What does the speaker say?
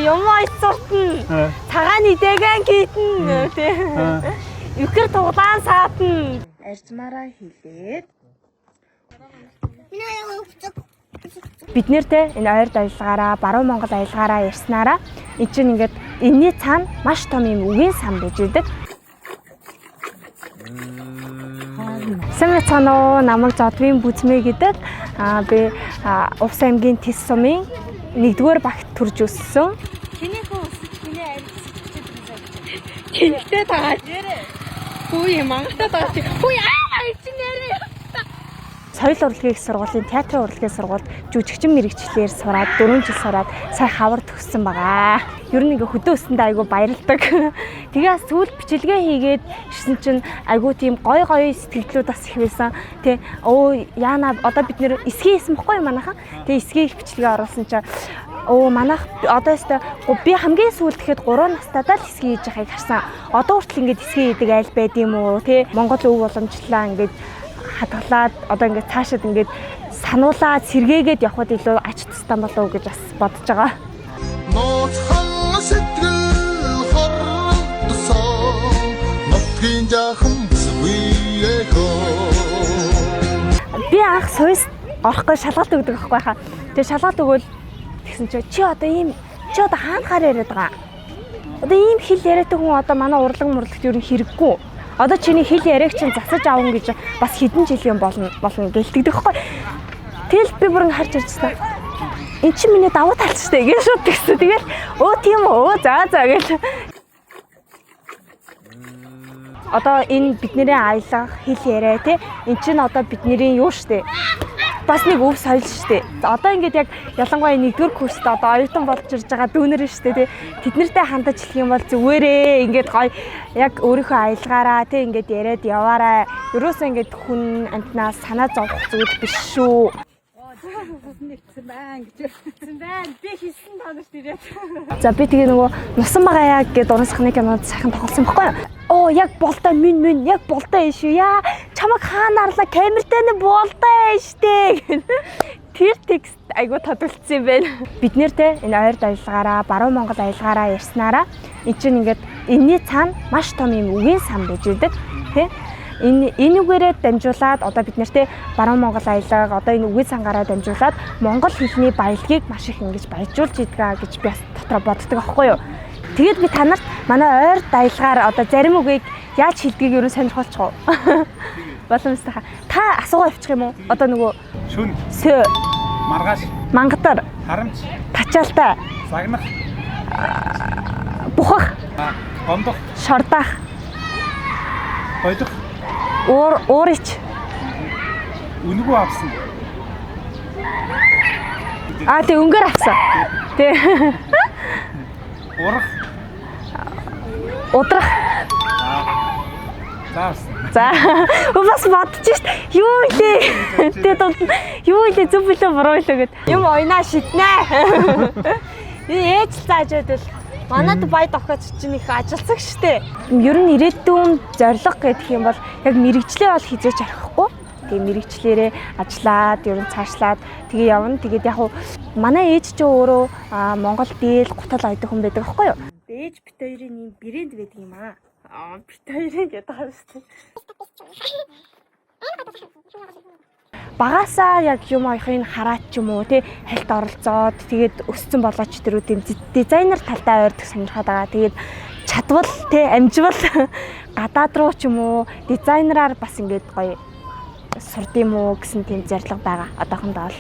юм ойцуултна. Цагааны дээгэн гитэн тий. Юкер туглаан саатна. Арьзмаараа хийлээд бид нэртэй энэ ойр аялгаараа баруун Монгол аялгаараа ярьснараа энэ чинь ингээд энэний цаана маш том юм үгийн сан байж идэг. Сэмэцано намайг Зодвийн Бүзмэ гэдэг. Би Увс аймгийн Тис сумын 1-р багт төрж өссөн. Чиний хөө өсөж чиний арьс чинийтэй тааж. Хөөе мангатаа тааж. Хөөе чи нэрээ. Соёл урлагийн их сургуулийн театрын урлагийн сургуульд жүжигчин мэрэгчлэр сураад 4 жил сураад сая хавар төгссөн байгаа. Ер нь ингээ хөдөө өсөндөө айгу баярлдаг. Тэгээ сүүл бичлэгээ хийгээд ирсэн чинь айгу тийм гой сэтгэлдлүүд бас их байсан. Тэ яана одоо бид нэр эсгийн хийсэн бохгүй манайхан. Тэгээ эсгийн их бичлэгээ оруулсан чинь манайх одоо өстө би хамгийн сүүлд гэхэд 3 настайдаа л эсгийн хийж байгааг харсан. Одоо хүртэл ингээд эсгийн хийдэг айл байд юм уу? Тэ Монгол өв боломжлаа ингээд хадгалаад одоо ингээд цаашид ингээд сануулаад сэргээгээд явхад илүү ач тустай болов уу гэж бас бодож байгаа. Ноцхон сэтгэл хордсон нотгийн жахан бүсгүйэхөө. Би анх Сүйс орохгүй шалгалт өгдөг байхгүй хаа. Тэгээ шалгалт өгвөл тэгсэн чи одоо хаанахаар яриад байгаа. Одоо ийм хэл яриадаг хүн одоо манай урлаг мурлагт ер нь хэрэггүй. Одоо чиний хэл яриаг чинь засаж аавн гэж бас хэдэн жилийн болно гэлтэгдэх байхгүй. Тэгэл би бүр харж ирсэн. Эн чинь миний давуу талч штэ гэж шууд тэгсэн. Тэгэл тийм үү за гэж. Одоо энэ бидний аялах хэл яриа те эн чинь одоо бидний юу штэ. Бас нэг өв соёл штэ. Одоо ингээд яг ялангуяа 1-р курст одоо оюутан болж ирж байгаа дүүнер штэ тий. Тэднэртэй хандаж хэлэх юм бол зүгээрээ ингээд гоё яг өөрийнхөө аялгаараа тий ингээд яриад яваарай. Ерөөсөө ингээд хүн амтнаас санаа зовох зүйл биш шүү. Нэгсэн байна гэж хэлсэн байна. Би хийсэн тонож ирээд. За би тэгээ нөгөө Нусан байгаа яг гэдэг уран сахны кинонд сайхан тоглосон байхгүй юу? Яг болтой минь яг болтой шүү. Яа чамаг хаана арлаа камертай нь болтой штэ. Тэр текст айгуу тодорхойлсон юм байна. Бид нэртэй энэ ойр аялгаараа баруун Монгол аялгаараа ярьснараа энэ чинь ингээд энэний цаана маш том юм үгийн сан байж идэг тий. Энэ үгээрээ дамжуулаад одоо бид нартэй баруун Монгол аялал одоо энэ үгийн сангаараа дамжуулаад монгол хэлний баялагийг маш их ингэж баяжуулж идгээ гэж би бас дотроо боддог аахгүй юу. Тэгээд би танарт манай ойр аялгаар одоо зарим үгийг яаж хэлдгийг ерөн сонирхолцох уу? Боломжтой. Та асуугаа авчих юм уу? Одоо нөгөө шүн, сөө, маргааш, мангатар, харамч, тачаалтай, загнах, бухах, гондох, шордах, хоёдох, уурич, үнгүү авсан. Тэг өнгөөр авсан. Тэг. Урах. Удрах. За. Бас бодчих шít. Юу илээ. Тэгээд юу илээ зөв билээ буруу илээ гэд. Юм ойнаа шиднэ. Ээж заажаад л манад баяд охид чинь их ажилсаг штэ. Ер нь ирээдүйн зориг гэдэг юм бол яг мэрэгчлээ бол хизээч арахгүй. Тэгээ мэрэгчлэрээ ажиллаад ер нь цаашлаад тэгээ явна. Тэгээд яг хуу манай ээж ч өөрөө Монгол дээл гутал ойдог хүн байдаг аахгүй юу? Ээж бит хоёрын юм брэнд байдаг юм аа. Бит хоёрын гэдэг юм штэ. Багасаа яг юм оёхыг хараад ч юм уу тий хальт оролцоод тэгээд өссөн болооч тэр үт юм дизайнер талдаа ойрдог сонирхоод байгаа. Тэгээд чадвал тий амжвал гадаад руу ч юм уу дизайнераар бас ингээд гоё сурд юм уу гэсэн тийм зорилго байгаа. Одоохондоо л